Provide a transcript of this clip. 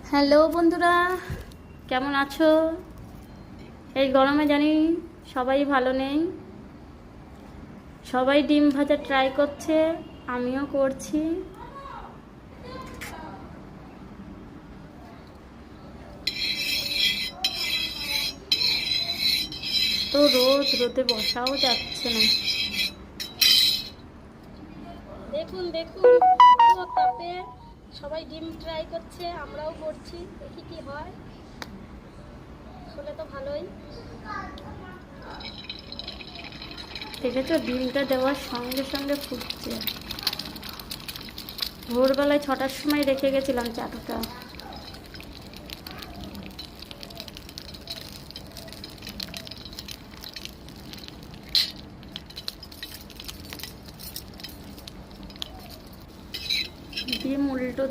Hello বন্ধুরা, কেমন আছো? এই গরমে জানি সবাই ভালো নেই। সবাই ডিম ভাজা ট্রাই করছে, আমিও করছি। তো রোদে বসাও যাচ্ছে না। দেখুন দেখুন, কত তাপে সবাই ডিম ট্রাই করছে, আমরাও করছি, দেখি কি হয়। হলে তো ভালোই। দেখেছো, ডিমটা দেওয়ার সঙ্গে সঙ্গে ফুটছে। ভোরবেলায় 6টার সময় রেখে গেছিলাম চাটুটা।